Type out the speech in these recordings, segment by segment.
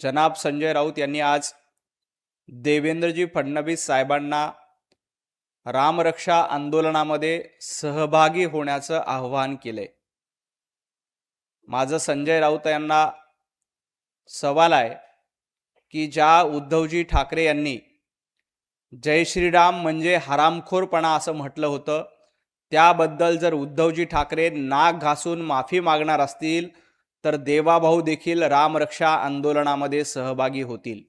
जनाब संजय राऊत यांनी आज देवेंद्रजी फडणवीस साहेबांना रामरक्षा आंदोलनामध्ये सहभागी होण्याचं आवाहन केले। माझं संजय राऊत यांना सवाल आहे की ज्या उद्धवजी ठाकरे यांनी जय श्रीराम म्हणजे हरामखोरपणा असं म्हटलं होतं, त्याबद्दल जर उद्धवजी ठाकरे नाक घासून माफी मागणार असतील तर देवाभाऊ देखील रामरक्षा आंदोलनामध्ये सहभागी होतील।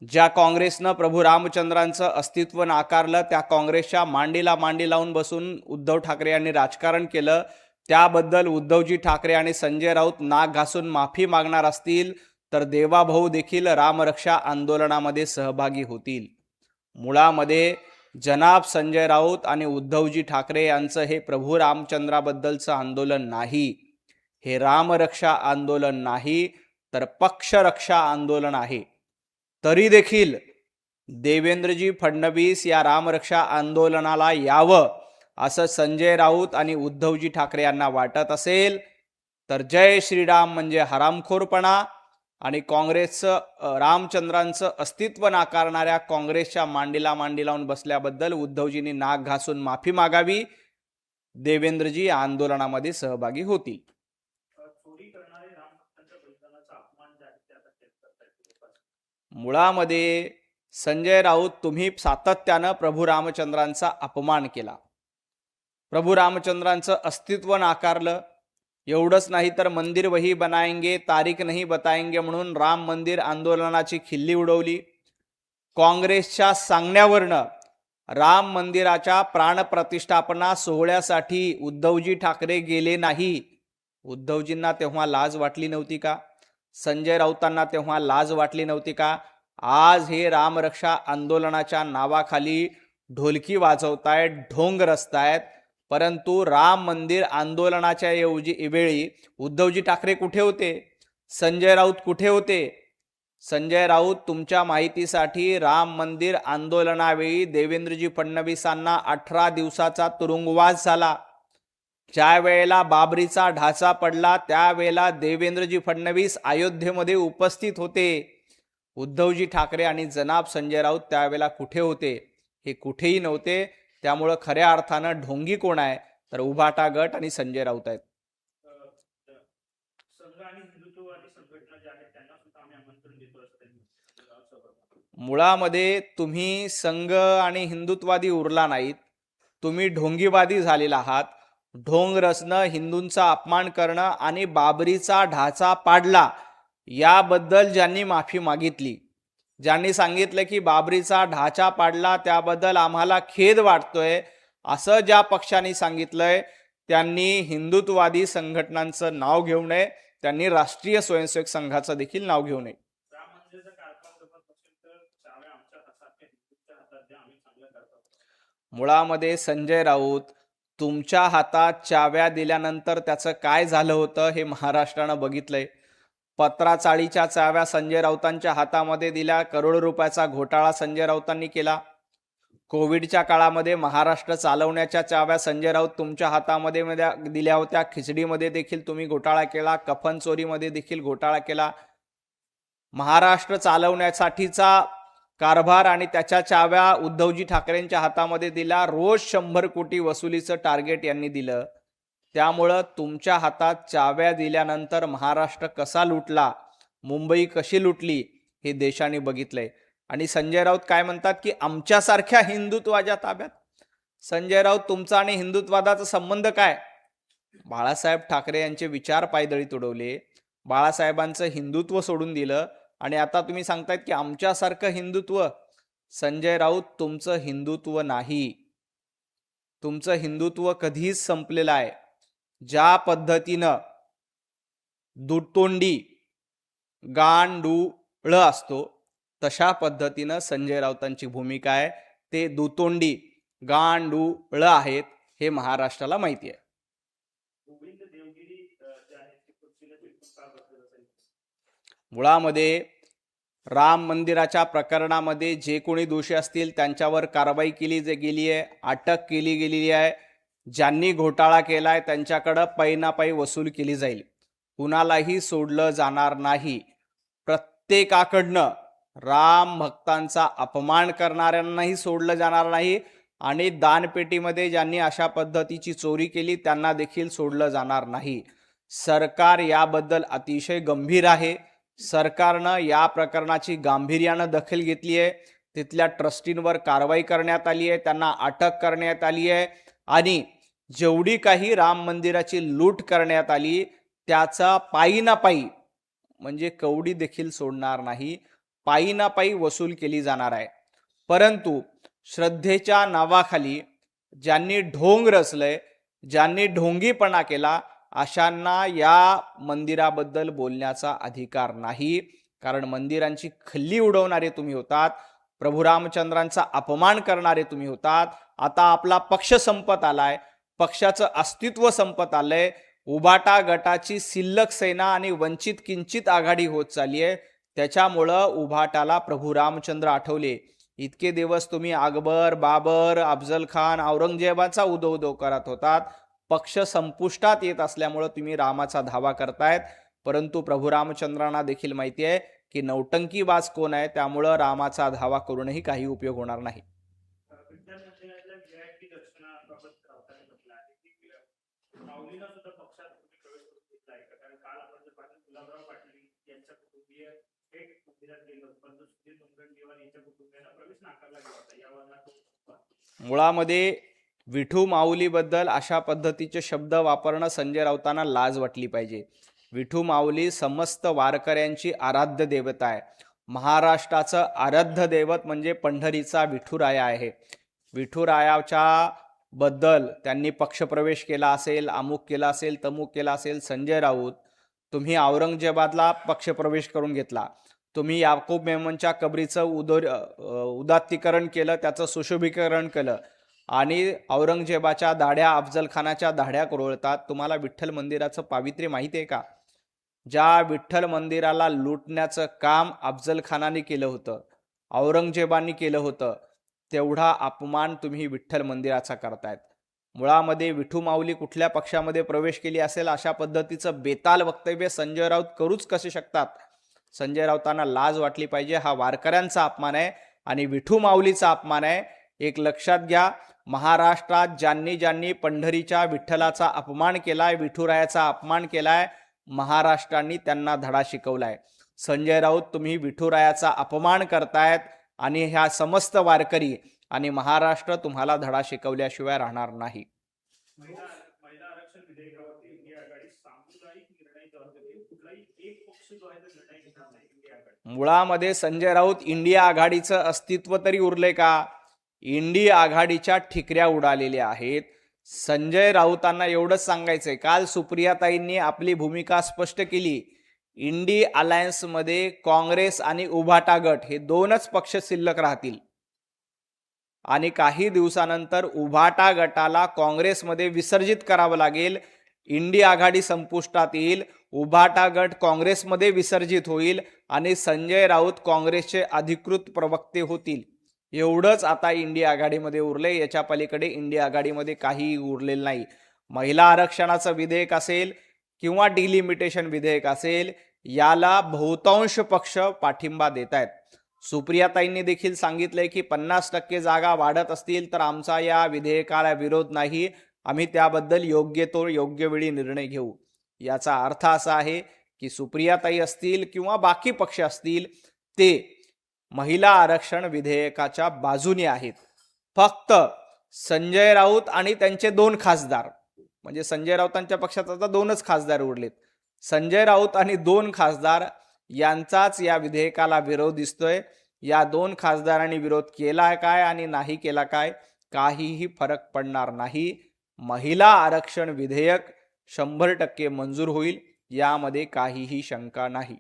ज्या काँग्रेसनं प्रभू रामचंद्रांचं अस्तित्व नाकारलं, त्या काँग्रेसच्या मांडीला मांडी लावून बसून उद्धव ठाकरे यांनी राजकारण केलं, त्याबद्दल उद्धवजी ठाकरे आणि संजय राऊत नाक घासून माफी मागणार असतील तर देवाभाऊ देखील रामरक्षा आंदोलनामध्ये सहभागी होतील। मुळामध्ये जनाब संजय राऊत आणि उद्धवजी ठाकरे यांचं हे प्रभू रामचंद्राबद्दलचं आंदोलन नाही, हे रामरक्षा आंदोलन नाही तर पक्षरक्षा आंदोलन आहे। तरी देखील देवेंद्रजी फडणवीस या रामरक्षा आंदोलनाला यावं असं संजय राऊत आणि उद्धवजी ठाकरे यांना वाटत असेल तर जय श्रीराम म्हणजे हरामखोरपणा आणि काँग्रेसचं रामचंद्रांचं अस्तित्व नाकारणाऱ्या काँग्रेसच्या मांडीला मांडी लावून बसल्याबद्दल उद्धवजींनी नाक घासून माफी मागावी। देवेंद्रजी या आंदोलनामध्ये सहभागी होतील। मुळामध्ये संजय राऊत, तुम्ही सातत्यानं प्रभू रामचंद्रांचा अपमान केला, प्रभू रामचंद्रांचं अस्तित्व नाकारलं। एवढंच नाही तर मंदिर वही बनाएंगे तारीख नहीं बताएंगे म्हणून राम मंदिर आंदोलनाची खिल्ली उडवली। काँग्रेसच्या सांगण्यावरनं राम मंदिराच्या प्राणप्रतिष्ठापना सोहळ्यासाठी उद्धवजी ठाकरे गेले नाही। उद्धवजींना तेव्हा लाज वाटली नव्हती का? संजय राऊतांना तेव्हा लाज वाटली नव्हती का? आज हे रामरक्षा आंदोलनाच्या नावाखाली ढोलकी वाजवतायत, ढोंग रचतायत, परंतु राम मंदिर आंदोलनाच्या वेळी उद्धवजी ठाकरे कुठे होते? संजय राऊत कुठे होते? संजय राऊत, तुमच्या माहितीसाठी राम मंदिर आंदोलनावेळी देवेंद्रजी फडणवीसांना 18 दिवसाचा तुरुंगवास झाला। ज्या वेळेला बाबरीचा ढाचा पडला त्यावेळेला देवेंद्रजी फडणवीस अयोध्येमध्ये उपस्थित होते। उद्धवजी ठाकरे आणि जनाब संजय राऊत त्यावेळेला कुठे होते? हे कुठेही नव्हते। त्यामुळे खऱ्या अर्थानं ढोंगी कोण आहे तर उभाटा गट आणि संजय राऊत आहेत। मुळामध्ये तुम्ही संघ आणि हिंदुत्ववादी उरला नाहीत, तुम्ही ढोंगीवादी झालेला आहात। ढोंग रचणं, हिंदूंचा अपमान करणं आणि बाबरीचा ढाचा पाडला याबद्दल ज्यांनी माफी मागितली, ज्यांनी सांगितलं की बाबरीचा ढाचा पाडला त्याबद्दल आम्हाला खेद वाटतोय, असं ज्या पक्षांनी सांगितलंय त्यांनी हिंदुत्ववादी संघटनांचं नाव घेऊ नये, त्यांनी राष्ट्रीय स्वयंसेवक संघाचं देखील नाव घेऊ नये। मुळामध्ये संजय राऊत, तुमच्या हातात चाव्या दिल्यानंतर त्याचं काय झालं होतं हे महाराष्ट्रानं बघितलंय। पत्राचाळीच्या चाव्या संजय राऊतांच्या हातामध्ये दिल्या, करोडो रुपयाचा घोटाळा संजय राऊतांनी केला। कोविडच्या काळामध्ये महाराष्ट्र चालवण्याच्या चाव्या संजय राऊत तुमच्या हातामध्ये दिल्या होत्या। खिचडीमध्ये देखील तुम्ही घोटाळा केला, कफन चोरीमध्ये देखील घोटाळा केला। महाराष्ट्र चालवण्यासाठीचा कारभार आणि त्याच्या चाव्या उद्धवजी ठाकरेंच्या हातामध्ये दिला। रोज 100 कोटी वसुलीचं टार्गेट यांनी दिलं। त्यामुळं तुमच्या हातात चाव्या दिल्यानंतर महाराष्ट्र कसा लुटला, मुंबई कशी लुटली हे देशाने बघितलंय। आणि संजय राऊत काय म्हणतात की आमच्यासारख्या हिंदुत्वाच्या ताब्यात। संजय राऊत, तुमचा आणि हिंदुत्वादाचा संबंध काय? बाळासाहेब ठाकरे यांचे विचार पायदळीत उडवले, बाळासाहेबांचं हिंदुत्व सोडून दिलं आणि आता तुम्ही सांगतायत की आमच्यासारखं हिंदुत्व। संजय राऊत, तुमचं हिंदुत्व नाही, तुमचं हिंदुत्व कधीच संपलेलं आहे। ज्या पद्धतीनं दुतोंडी गांडूळ असतो तशा पद्धतीनं संजय राऊतांची भूमिका आहे। ते दुतोंडी गांडूळ आहेत हे महाराष्ट्राला माहिती आहे। मुळामध्ये राम मंदिराच्या प्रकरणामध्ये जे कोणी दोषी असतील त्यांच्यावर कारवाई केली गेली आहे, अटक केली गेलेली आहे। ज्यांनी घोटाळा केलाय त्यांच्याकडे पैनापै वसूल केली जाईल, कुणालाही सोडलं जाणार नाही। प्रत्येकाकडनं राम भक्तांचा अपमान करणाऱ्यांनाही सोडलं जाणार नाही आणि दानपेटीमध्ये ज्यांनी अशा पद्धतीची चोरी केली त्यांना देखील सोडलं जाणार नाही. सरकार याबद्दल अतिशय गंभीर आहे. सरकारनं या प्रकरणाची गांभीर्यानं दखल घेतली आहे. तिथल्या ट्रस्टींवर कारवाई करण्यात आली आहे, त्यांना अटक करण्यात आली आहे आणि जेवढी काही राम मंदिराची लूट करण्यात आली त्याचा पायी ना पायी म्हणजे कवडी देखील सोडणार नाही, पायी ना पायी वसूल केली जाणार आहे. परंतु श्रद्धेच्या नावाखाली ज्यांनी ढोंग रचलंय, ज्यांनी ढोंगीपणा केला, अशांना या मंदिराबद्दल बोलण्याचा अधिकार नाही. कारण मंदिरांची खल्ली उडवणारे तुम्ही होतात, प्रभू रामचंद्रांचा अपमान करणारे तुम्ही होतात. आता आपला पक्ष संपत आलाय, पक्षाचं अस्तित्व संपत आलंय. उभाटा गटाची शिल्लक सेना आणि वंचित किंचित आघाडी होत चालली आहे. त्याच्यामुळं उभाटाला प्रभू रामचंद्र आठवले. इतके दिवस तुम्ही अकबर, बाबर, अफजल खान, औरंगजेबाचा उदो करत होतात. पक्ष संपुष्टात येत असल्यामुळं तुम्ही रामाचा धावा करतायत. परंतु प्रभू रामचंद्रांना देखील माहिती आहे की नौटंकीबाज कोण आहे, त्यामुळं रामाचा धावा करूनही काही उपयोग होणार नाही. मुळामध्ये विठू माऊलीबद्दल अशा पद्धतीचे शब्द वापरणं संजय राऊतांना लाज वाटली पाहिजे. विठू माऊली समस्त वारकऱ्यांची आराध्य देवता आहे. महाराष्ट्राचं आराध्य दैवत म्हणजे पंढरीचा विठुराया आहे. विठुरायाच्या बद्दल त्यांनी पक्षप्रवेश केला असेल, अमुक केला असेल, तमुक केला असेल. संजय राऊत, तुम्ही औरंगजेबाला पक्षप्रवेश करून घेतला, तुम्ही याकूब मेमनच्या कबरीचं उदात्तीकरण केलं, त्याचं सुशोभीकरण केलं आणि औरंगजेबाच्या दाढ्या, अफजल खानाच्या दाढ्या कुरळतात. तुम्हाला विठ्ठल मंदिराचं पावित्र्य माहिती आहे का? ज्या विठ्ठल मंदिराला लुटण्याचं काम अफजल खानाने केलं होतं, औरंगजेबांनी केलं होतं, तेवढा अपमान तुम्ही विठ्ठल मंदिराचा करतायत. मुळामध्ये विठू माऊली कुठल्या पक्षामध्ये प्रवेश केली असेल अशा पद्धतीचं बेताल वक्तव्य संजय राऊत करूच कसे शकतात? संजय राऊतांना लाज वाटली पाहिजे. हा वारकऱ्यांचा अपमान आहे आणि विठू माऊलीचा अपमान आहे. एक लक्षात घ्या, महाराष्ट्रात ज्यांनी ज्यांनी पंढरीच्या विठ्ठलाचा अपमान केलाय, विठुरायाचा अपमान केलाय, महाराष्ट्राने त्यांना धडा शिकवलाय. संजय राऊत, तुम्ही विठुरायाचा अपमान करतायत आणि ह्या समस्त वारकरी आणि महाराष्ट्र तुम्हाला धडा शिकवल्याशिवाय राहणार नाही. मुळामध्ये संजय राऊत, इंडिया आघाडीचं अस्तित्व तरी उरले का? इंडिया आघाडीच्या ठिकऱ्या उडालेल्या आहेत. संजय राऊतांना एवढंच सांगायचंय, काल सुप्रियाताईंनी आपली भूमिका स्पष्ट केली. इंडी अलायन्समध्ये काँग्रेस आणि उभाटा गट हे दोनच पक्ष शिल्लक राहतील आणि काही दिवसानंतर उभाटा गटाला काँग्रेसमध्ये विसर्जित करावं लागेल. इंडी आघाडी संपुष्टात येईल, उभाटा गट काँग्रेसमध्ये विसर्जित होईल आणि संजय राऊत काँग्रेसचे अधिकृत प्रवक्ते होतील. एवढंच आता इंडिया आघाडीमध्ये उरले. याच्या पलीकडे इंडिया आघाडीमध्ये काही उरलेलं नाही. महिला आरक्षणाचं विधेयक असेल किंवा डिलिमिटेशन विधेयक असेल, याला बहुतांश पक्ष पाठिंबा देत आहेत. सुप्रियाताईंनी देखील सांगितलंय की 50% जागा वाढत असतील तर आमचा या विधेयकाला विरोध नाही, आम्ही त्याबद्दल योग्य वेळी निर्णय घेऊ. याचा अर्थ असा आहे की सुप्रियाताई असतील किंवा बाकी पक्ष असतील, ते महिला आरक्षण विधेयकाच्या बाजूने आहेत. फक्त संजय राऊत आणि त्यांचे 2 खासदार, म्हणजे संजय राऊतांच्या पक्षात आता 2च खासदार उरलेत, संजय राऊत आणि 2 खासदार यांचाच या विधेयकाला विरोध दिसतोय. या 2 खासदारांनी विरोध केला काय आणि नाही केला काय, काहीही फरक पडणार नाही. महिला आरक्षण विधेयक 100% मंजूर होईल, यामध्ये काहीही शंका नाही.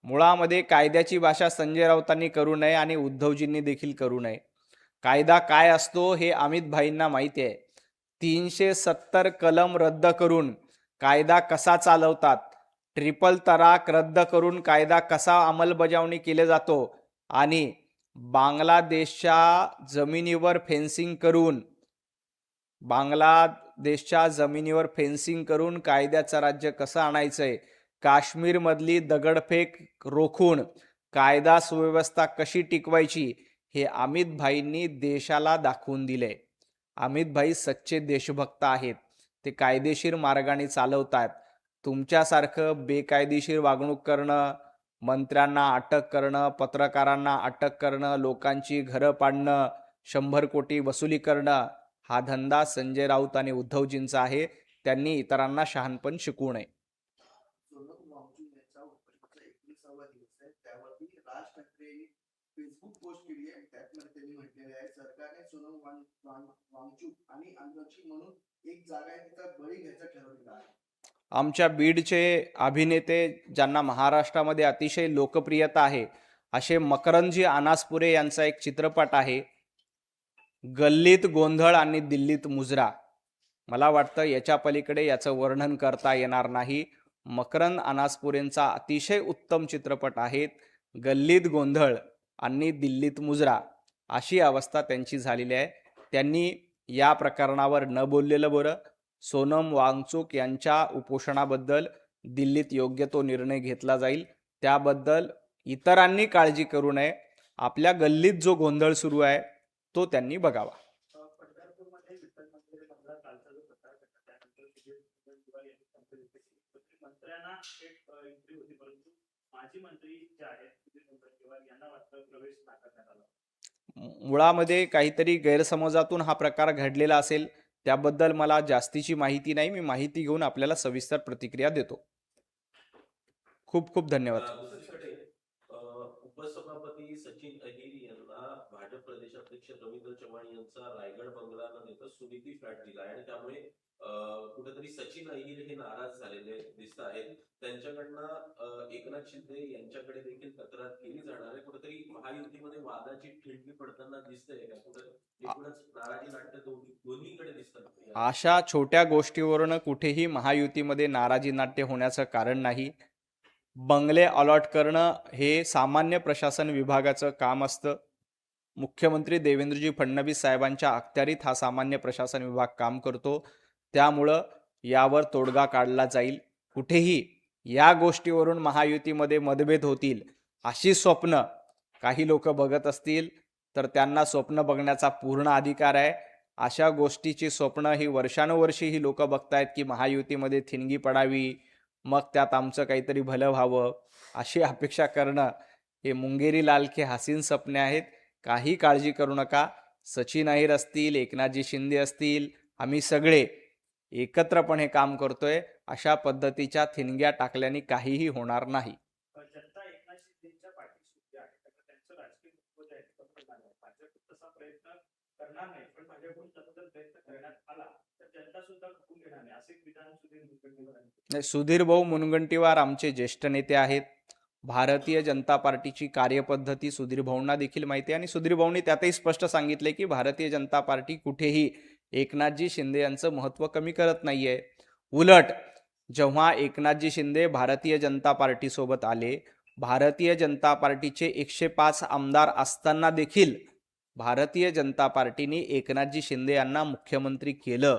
मुळामध्ये कायद्याची भाषा संजय राऊतांनी करू नये आणि उद्धवजींनी देखील करू नये. कायदा काय असतो हे अमित भाईंना माहिती आहे. 370 कलम रद्द करून कायदा कसा चालवतात, ट्रिपल तलाक रद्द करून कायदा कसा अंमलबजावणी केले जातो आणि बांगलादेशच्या जमिनीवर फेन्सिंग करून देशच्या जमिनीवर फेन्सिंग करून कायद्याचं राज्य कसं आणायचंय, काश्मीरमधली दगडफेक रोखून कायदा सुव्यवस्था कशी टिकवायची, हे अमित भाईंनी देशाला दाखवून दिले. अमित भाई सच्चे देशभक्त आहेत. ते कायदेशीर मार्गाने चालवतात. तुमच्यासारखं बेकायदेशीर वागणूक करणं, मंत्र्यांना अटक करणं, पत्रकारांना अटक करणं, लोकांची घरं पाडणं, 100 कोटी वसुली करणं, हा धंदा संजय राऊत आणि उद्धवजींचा आहे. त्यांनी इतरांना शहाणपण शिकवू नये. फेसबुक पोस्ट केली आहे, त्यामध्ये त्यांनी म्हटलेले आहे सरकारने सोनम वांगचुक आणि अंगची म्हणून एक जागा आहे तिथं बळी घ्यायचं ठरवलेलं आहे. आमच्या बीडचे अभिनेते ज्यांना महाराष्ट्रामध्ये अतिशय लोकप्रियता आहे असे मकरंदजी अनासपुरे यांचा एक चित्रपट आहे, गल्लीत गोंधळ आणि दिल्लीत मुजरा. मला वाटतं याच्या पलीकडे याचं वर्णन करता येणार नाही. मकरंद अनासपुरेंचा अतिशय उत्तम चित्रपट आहे. गल्लीत गोंधळ आणि दिल्लीत मुजरा अशी अवस्था त्यांची झालेली आहे. त्यांनी या प्रकरणावर न बोललेलं बरं. सोनम वांगचुक यांच्या उपोषणाबद्दल दिल्लीत योग्य तो निर्णय घेतला जाईल, त्याबद्दल इतरांनी काळजी करू नये. आपल्या गल्लीत जो गोंधळ सुरू आहे तो त्यांनी बघावा. मुळामध्ये काहीतरी गैरसमजातून हा प्रकार घडलेला असेल, त्याबद्दल मला जास्तीची माहिती नाही. मी माहिती घेऊन आपल्याला सविस्तर प्रतिक्रिया देतो. खूप खूप धन्यवाद. दुसरीकडे उपसभापती सचिन अहिर यांना भाजप प्रदेशाध्यक्ष रवींद्र चव्हाण यांचा रायगड बंगला न देता सुनीती फ्लॅट दिला आणि त्यामुळे कुठेतरी सचिन अहिर हे नाराज झालेले दिसत आहेत. त्यांच्याकडनं एकनाथ शिंदे यांच्याकडे देखील तक्रार केली जाणार आहे. कुठेतरी महायुतीमध्ये वादाची ठिणगी पडताना दिसतंय का? एकूणच नाराजी नाट्य दोन्हीकडे दिसतात. अशा छोट्या गोष्टीवरून कुठेही महायुतीमध्ये नाराजी नाट्य होण्याचं कारण नाही. बंगले अलॉट करणं हे सामान्य प्रशासन विभागाचं काम असतं. मुख्यमंत्री देवेंद्रजी फडणवीस साहेबांच्या अखत्यारीत हा सामान्य प्रशासन विभाग काम करतो. त्यामुळं यावर तोडगा काढला जाईल. कुठेही या गोष्टीवरून महायुतीमध्ये मतभेद होतील अशी स्वप्न काही लोक बघत असतील तर त्यांना स्वप्न बघण्याचा पूर्ण अधिकार आहे. अशा गोष्टीची स्वप्न ही वर्षानुवर्षी ही लोक बघतायत की महायुतीमध्ये ठिणगी पडावी, मग त्यात आमचं काहीतरी भलं व्हावं, अशी अपेक्षा करणं हे मुंगेरी लाल के हसीन सपने आहेत. काही काळजी करू नका. सचिन अहिर असतील, एकनाथजी शिंदे असतील, आम्ही सगळे एकत्रपणे काम करतोय. अशा पद्धतीच्या ठिणग्या टाकल्याने काहीही होणार नाही. जनता एकनाथ शिंदेच्या पाठीशी आहे, त्यांचं राजकीय महत्त्व जे आहे भाजप तसा प्रयत्न करणार नाही, पण भाजपकडून सतत प्रयत्न करण्यात आला तर जनता सुद्धा खपून घेणार नाही, असे विधान सुधीर मुनगंटीवार. सुधीर भाऊ मुनगंटीवार आमचे ज्येष्ठ नेते आहेत. भारतीय जनता पार्टीची कार्यपद्धती सुधीर भाऊंना देखील माहिती आहे आणि सुधीर भाऊंनी त्यातही स्पष्ट सांगितले की भारतीय जनता पार्टी कुठेही एकनाथजी शिंदे यांचं महत्त्व कमी करत नाहीये. उलट जेव्हा एकनाथजी शिंदे भारतीय जनता पार्टी सोबत आले, भारतीय जनता पार्टीचे 105 आमदार असताना देखील भारतीय जनता पार्टीने एकनाथजी शिंदे यांना मुख्यमंत्री केलं.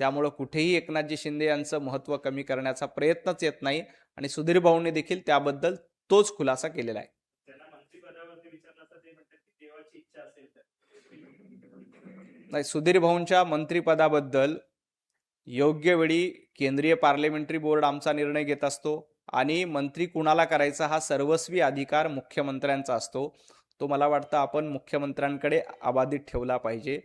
त्यामुळे कुठेही एकनाथजी शिंदे यांचं महत्त्व कमी करण्याचा प्रयत्नच येत नाही आणि सुधीर भाऊंनी देखील त्याबद्दल तोच खुलासा केलेला आहे. नाही, सुधीर भाऊंच्या मंत्रिपदाबद्दल योग्य वेळी केंद्रीय पार्लमेंटरी बोर्ड आमचा निर्णय घेत असतो आणि मंत्री कुणाला करायचा हा सर्वस्वी अधिकार मुख्यमंत्र्यांचा असतो. तो मला वाटतं आपण मुख्यमंत्र्यांकडे अबाधित ठेवला पाहिजे.